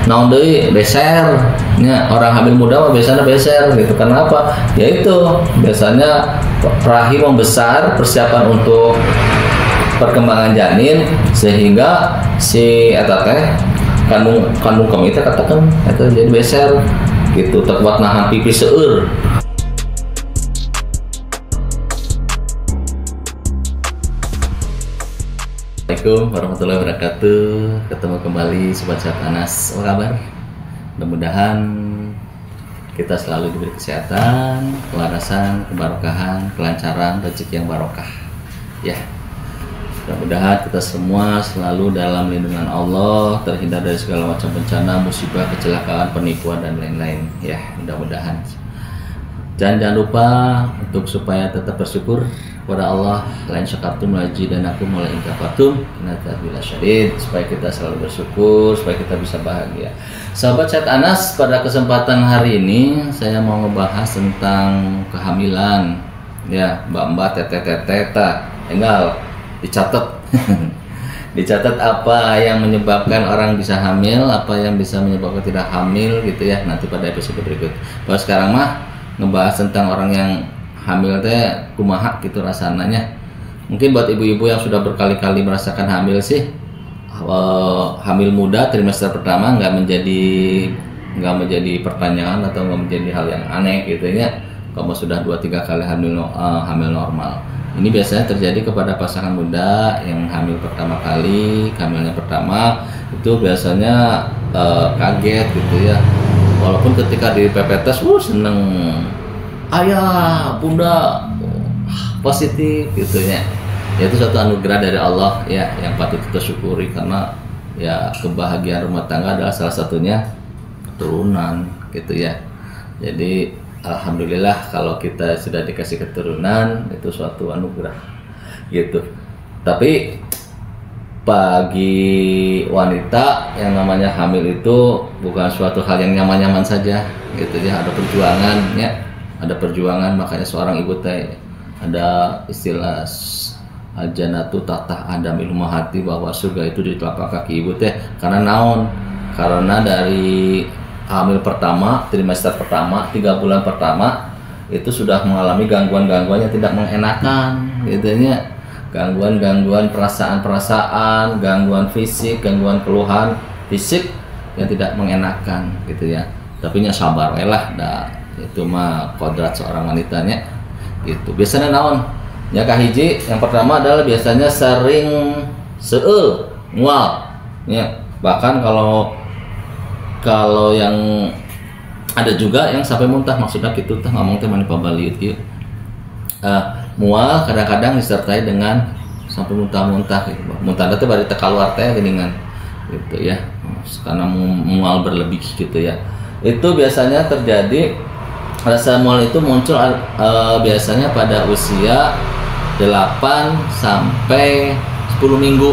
naon deui beser nya. Orang hamil muda mah biasanya beser gitu. Kenapa? Ya itu biasanya rahim membesar, persiapan untuk perkembangan janin, sehingga si eta teh kandung kami teh katakan eta jadi beser gitu, teu kuat nahan pipis seueur. Assalamualaikum warahmatullahi wabarakatuh. Ketemu kembali Sobat Sehat Anas. Apa kabar? Mudah-mudahan kita selalu diberi kesehatan, kewarasan, keberkahan, kelancaran, rezeki yang barokah. Ya, mudah-mudahan kita semua selalu dalam lindungan Allah, terhindar dari segala macam bencana, musibah, kecelakaan, penipuan dan lain-lain. Ya, mudah-mudahan. Dan jangan lupa untuk supaya tetap bersyukur kepada Allah, lain syakartum lazidanakum wa la in kafartum innallaha lasyadid, supaya kita selalu bersyukur, supaya kita bisa bahagia. Sahabat Sehat Anas, pada kesempatan hari ini saya mau ngebahas tentang kehamilan. Ya, mbak-mbak, tete-tete, tinggal dicatat. Dicatat apa yang menyebabkan orang bisa hamil, apa yang bisa menyebabkan tidak hamil gitu ya, nanti pada episode berikut. Kalau sekarang mah ngebahas tentang orang yang hamil teh kumaha gitu rasanya. Mungkin buat ibu-ibu yang sudah berkali-kali merasakan hamil sih, hamil muda trimester pertama nggak menjadi pertanyaan atau nggak menjadi hal yang aneh gitu ya. Kalau sudah 2-3 kali hamil normal. Ini biasanya terjadi kepada pasangan muda yang hamil pertama kali, hamilnya pertama itu biasanya kaget gitu ya. Walaupun ketika di PPTS seneng, ayah, bunda positif gitu ya. Itu suatu anugerah dari Allah ya, yang patut kita syukuri, karena ya kebahagiaan rumah tangga adalah salah satunya keturunan gitu ya. Jadi alhamdulillah kalau kita sudah dikasih keturunan, itu suatu anugerah gitu. Tapi bagi wanita yang namanya hamil itu bukan suatu hal yang nyaman-nyaman saja gitu ya. Ada perjuangan ya, ada perjuangan. Makanya seorang ibu teh ada istilah al-jannatu tahta adamil ummahati, bahwa surga itu di telapak kaki ibu teh. Karena naon? Karena dari hamil pertama, trimester pertama, 3 bulan pertama itu sudah mengalami gangguan-gangguan yang tidak mengenakan gitu ya. Gangguan-gangguan perasaan-perasaan, gangguan fisik, gangguan keluhan fisik yang tidak mengenakan gitu ya. Tapi nya sabar we lah, itu mah kodrat seorang wanitanya gitu. Biasanya naon? Nya kahiji, yang pertama adalah biasanya sering seueul, mual ya. Bahkan kalau yang ada juga yang sampai muntah, maksudnya gitu teh ngomong teh mani pabaliut kieu. Mual kadang-kadang disertai dengan sampai muntah-muntah gitu. Muntah itu bari teh kaluar teh geuningan gitu ya. Karena mual berlebih gitu ya. Itu biasanya terjadi, rasa mual itu muncul biasanya pada usia 8 sampai 10 minggu.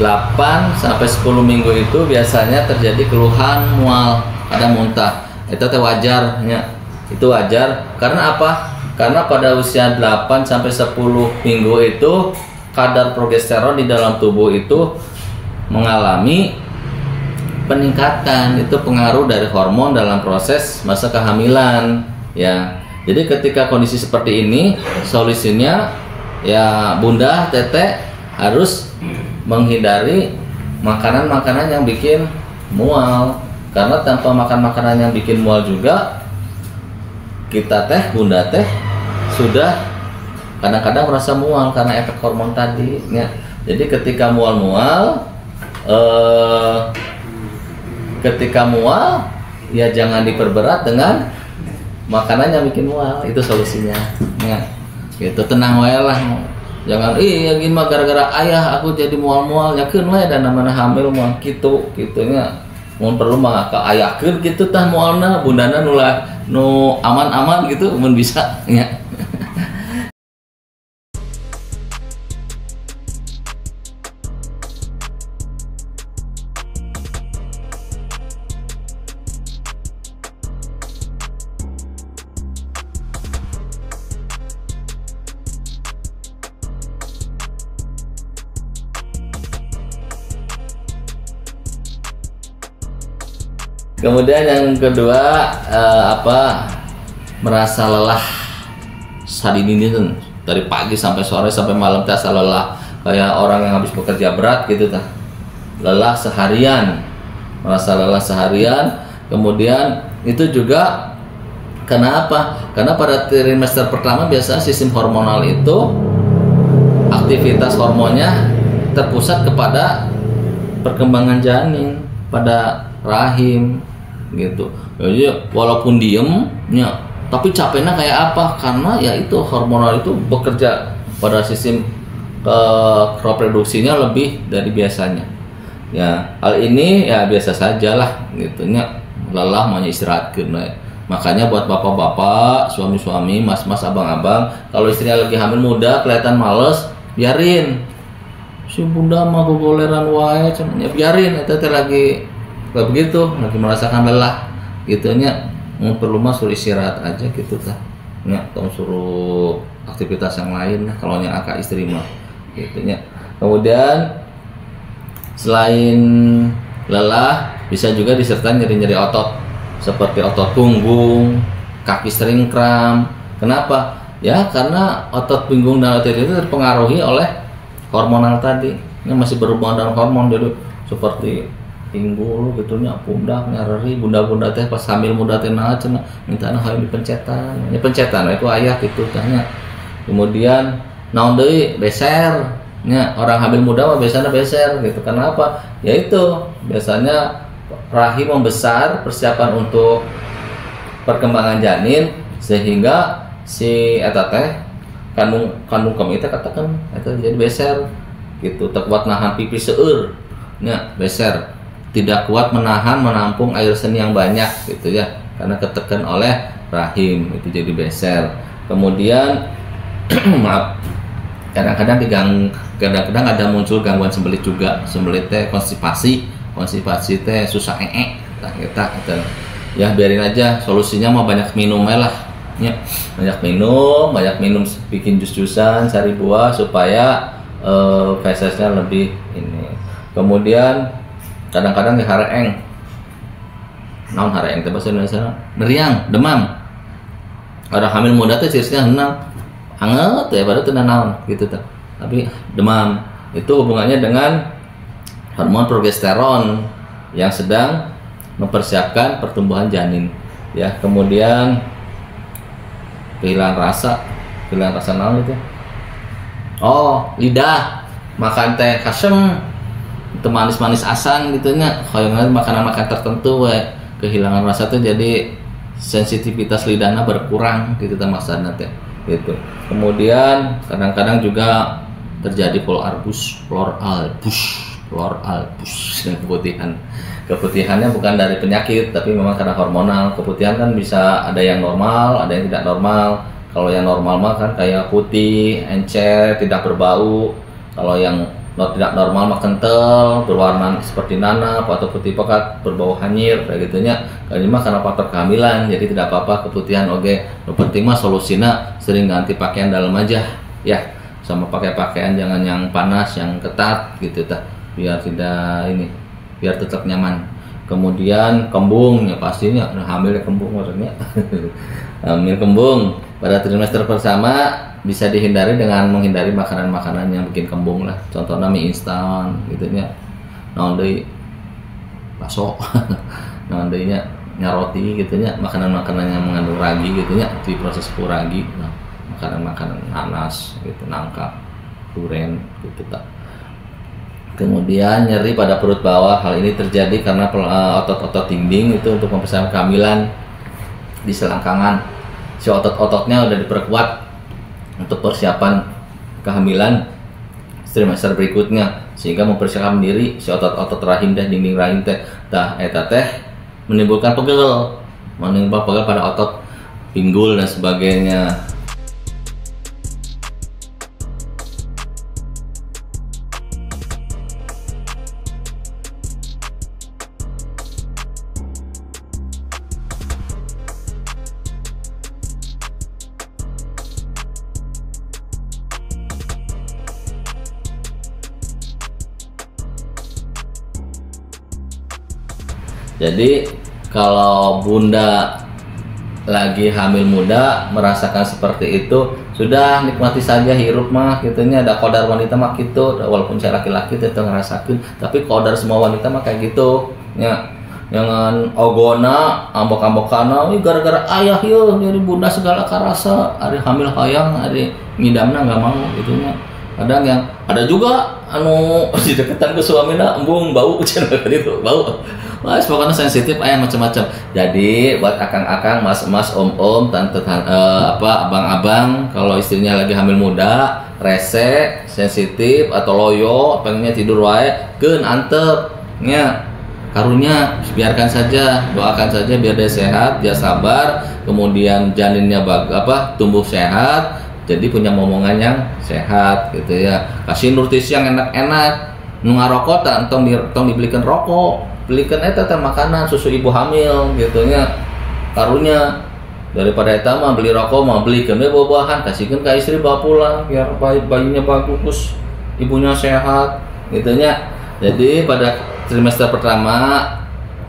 8 sampai 10 minggu itu biasanya terjadi keluhan mual, ada muntah. Itu teh wajar ya. Itu wajar karena apa? Karena pada usia 8 sampai 10 minggu itu kadar progesteron di dalam tubuh itu mengalami peningkatan. Itu pengaruh dari hormon dalam proses masa kehamilan ya. Jadi ketika kondisi seperti ini, solusinya ya bunda, teteh harus menghindari makanan-makanan yang bikin mual. Karena tanpa makan makanan yang bikin mual juga, kita teh, bunda teh sudah kadang-kadang merasa mual karena efek hormon tadi ya. Jadi ketika mual ya jangan diperberat dengan makanan yang bikin mual. Itu solusinya ya. Gitu, tenang wae lah. Jangan gini mah gara-gara ayah aku jadi mual-mual, yakeun we dan namanya hamil mual gitu nya. Mun perlu mah ka ayakeun gitu tah mualna, bundana nu aman-aman gitu mun bisa nya. Kemudian yang kedua merasa lelah saat ini tuh dari pagi sampai sore sampai malam terasa lelah kayak orang yang habis bekerja berat gitu tah. Lelah seharian, merasa lelah seharian. Kemudian itu juga kenapa? Karena pada trimester pertama biasa sistem hormonal itu aktivitas hormonnya terpusat kepada perkembangan janin pada rahim gitu. Jadi walaupun diemnya tapi capeknya kayak apa? Karena ya itu hormonal itu bekerja pada sistem reproduksinya lebih dari biasanya. Ya, hal ini ya biasa saja lah gitunya, lelah mau istirahatkeun. Makanya buat bapak-bapak, suami-suami, mas-mas, abang-abang, kalau istrinya lagi hamil muda kelihatan males, biarin. Si bunda mah gogoleran wae, ya biarin, eta teh lagi begitu, lagi merasakan lelah gitunya. Perlu mah suruh istirahat aja gitu tah. Nya tong suruh aktivitas yang lain lah kalau nya akak istri mah gitunya. Kemudian selain lelah bisa juga disertai nyeri-nyeri otot seperti otot punggung, kaki sering kram. Kenapa? Ya karena otot punggung dan otot itu terpengaruhi oleh hormonal tadi. Ini masih berhubungan dengan hormon, jadi seperti pinggul gitunya, pundak nyeri, bunda-bunda teh pas hamil muda teh naha cenah minta hayang dipencetan. Ini pencetan itu ayah gitu tanya. Kemudian naon deui beser. Ya, orang hamil muda mah biasanya beser gitu. Kenapa? Yaitu biasanya rahim membesar, persiapan untuk perkembangan janin, sehingga si eta teh kandung kami teh katakan eta jadi beser gitu. Tak kuat nahan pipis seueur nya beser, tidak kuat menampung air seni yang banyak gitu ya, karena ketekan oleh rahim itu jadi beser. Kemudian maaf, kadang-kadang ada muncul gangguan sembelit juga. Sembelit teh konstipasi teh susah nah kita ya biarin aja, solusinya mah banyak minum lah ya. banyak minum bikin jus-jusan sari buah supaya fesesnya lebih ini. Kemudian kadang-kadang hareeng, naon hareeng teh bahasa Indonesia meriang, demam. Orang hamil muda teh cirinya henang hangat ya, padahal tidak naon gitu tuh, tapi demam. Itu hubungannya dengan hormon progesteron yang sedang mempersiapkan pertumbuhan janin ya. Kemudian kehilangan rasa naon itu, lidah, makan teh kasem itu manis asam gitunya, kayak makanan tertentu kehilangan rasa tuh, jadi sensitivitas lidahnya berkurang gitu maksudnya teh gitu. Kemudian kadang-kadang juga terjadi flor albus keputihannya bukan dari penyakit tapi memang karena hormonal. Keputihan kan bisa ada yang normal, ada yang tidak normal. Kalau yang normal mah kan kayak putih, encer, tidak berbau. Kalau yang tidak normal mah kental, berwarna seperti nanap atau putih pekat, berbau hanyir kayak gitunya. Kalau ini mah karena faktor kehamilan, jadi tidak apa-apa keputihan. Oke, yang penting mah solusinya sering ganti pakaian dalam aja ya, sama pakai pakaian jangan yang panas, yang ketat gitu tah, biar tidak ini, biar tetap nyaman. Kemudian kembung ya, pastinya hamil ya kembung maksudnya. Hamil kembung pada trimester pertama bisa dihindari dengan menghindari makanan-makanan yang bikin kembung lah. Contohnya mie instan gitu nya, naon deui bakso, naon deui nya roti gitu nya, makanan-makanan yang mengandung ragi gitu nya, diproses ku ragi. Nah, makanan-makanan nanas gitu, nangka, duren gitu tak. Kemudian nyeri pada perut bawah, hal ini terjadi karena otot-otot dinding itu untuk mempersiapkan kehamilan di selangkangan. Si otot-ototnya udah diperkuat untuk persiapan kehamilan trimester berikutnya, sehingga mempersiapkan diri si otot-otot rahim dan dinding rahim teh eta teh menimbulkan pegel pada otot pinggul dan sebagainya. Jadi kalau bunda lagi hamil muda merasakan seperti itu, sudah nikmati saja, hirup mah gitunya. Ada kodar wanita mah gitu, walaupun saya laki-laki tetap ngerasakan, tapi kodar semua wanita mah kayak gitu ya. Jangan ogona ambok-ambokana gara-gara ayah yo jadi bunda segala karasa, hari hamil hayang, hari ngidamna nggak mau gitunya. Kadang yang ada juga anu di deketan ke suaminya embung bau cenah gitu, bau. Mas pokoknya sensitif ayah macam-macam. Jadi buat akang-akang, mas-mas, om-om, tante-tante, abang-abang, kalau istrinya lagi hamil muda, rese, sensitif atau loyo, pengennya tidur wae, keun antep nya. Karunya biarkan saja, doakan saja biar dia sehat, dia sabar, kemudian janinnya tumbuh sehat, jadi punya momongan yang sehat gitu ya. Kasih nutrisi yang enak-enak, nu ngarokok tong dibelikan rokok, belikan eta teh makanan susu ibu hamil gitu nya. Karunya daripada eta mah beli rokok mah belikan we buah-buahan, kasihkeun ka istri bawa pulang biar bayinya bagus, ibunya sehat gitu nya. Jadi pada trimester pertama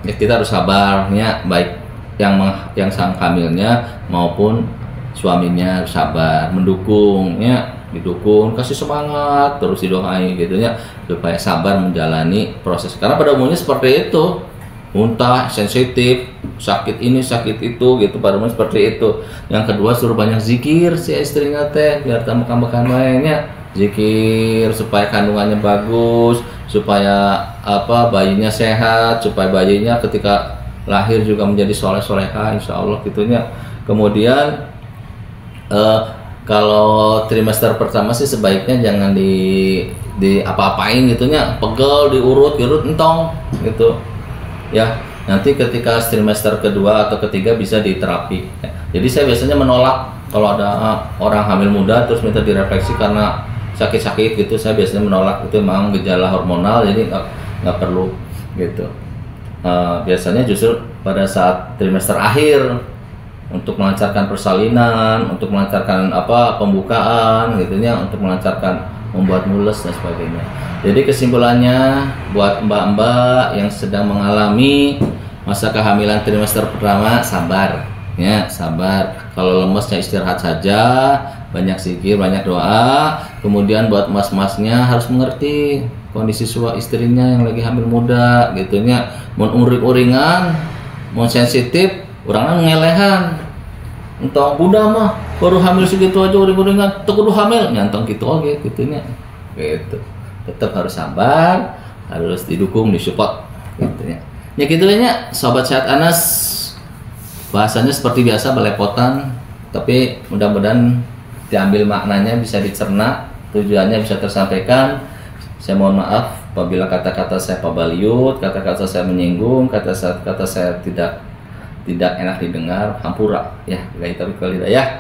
ya kita harus sabarnya, baik yang sang hamilnya maupun suaminya harus sabar, mendukungnya, didukung, kasih semangat, terus didoain gitu ya, supaya sabar menjalani proses. Karena pada umumnya seperti itu, muntah, sensitif, sakit ini, sakit itu gitu, pada umumnya seperti itu. Yang kedua suruh banyak zikir si istrinya teh, biar tambah-tambahkan lainnya, zikir supaya kandungannya bagus, supaya bayinya sehat, supaya bayinya ketika lahir juga menjadi soleh-soleha insya Allah gitunya. Kemudian kalau trimester pertama sih sebaiknya jangan di apa-apain gitunya, pegel, diurut entong gitu ya. Nanti ketika trimester kedua atau ketiga bisa diterapi ya. Jadi saya biasanya menolak kalau ada orang hamil muda terus minta direfleksi karena sakit-sakit gitu, saya biasanya menolak, itu memang gejala hormonal, jadi nggak perlu gitu. Biasanya justru pada saat trimester akhir untuk melancarkan persalinan, untuk melancarkan pembukaan gitunya, untuk melancarkan membuat mulus dan sebagainya. Jadi kesimpulannya buat mbak-mbak yang sedang mengalami masa kehamilan trimester pertama, sabar ya, sabar. Kalau lemesnya istirahat saja, banyak zikir, banyak doa. Kemudian buat mas-masnya harus mengerti kondisi istrinya yang lagi hamil muda gitunya. Mau uring-uringan, mau sensitif, orangnya ngelehan. Entong bunda mah baru hamil segitu aja uring-uringan, tuh kudu hamil, nyantong gitu aja gitunya. Gitu. Tetap harus sabar, harus didukung, disupport gitunya. Ya gitunya, sobat sehat Anas. Bahasanya seperti biasa belepotan, tapi mudah-mudahan diambil maknanya, bisa dicerna, tujuannya bisa tersampaikan. Saya mohon maaf apabila kata-kata saya pabaliut, kata-kata saya menyinggung, kata-kata saya tidak enak didengar, hampura ya.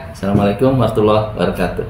Assalamualaikum warahmatullahi wabarakatuh.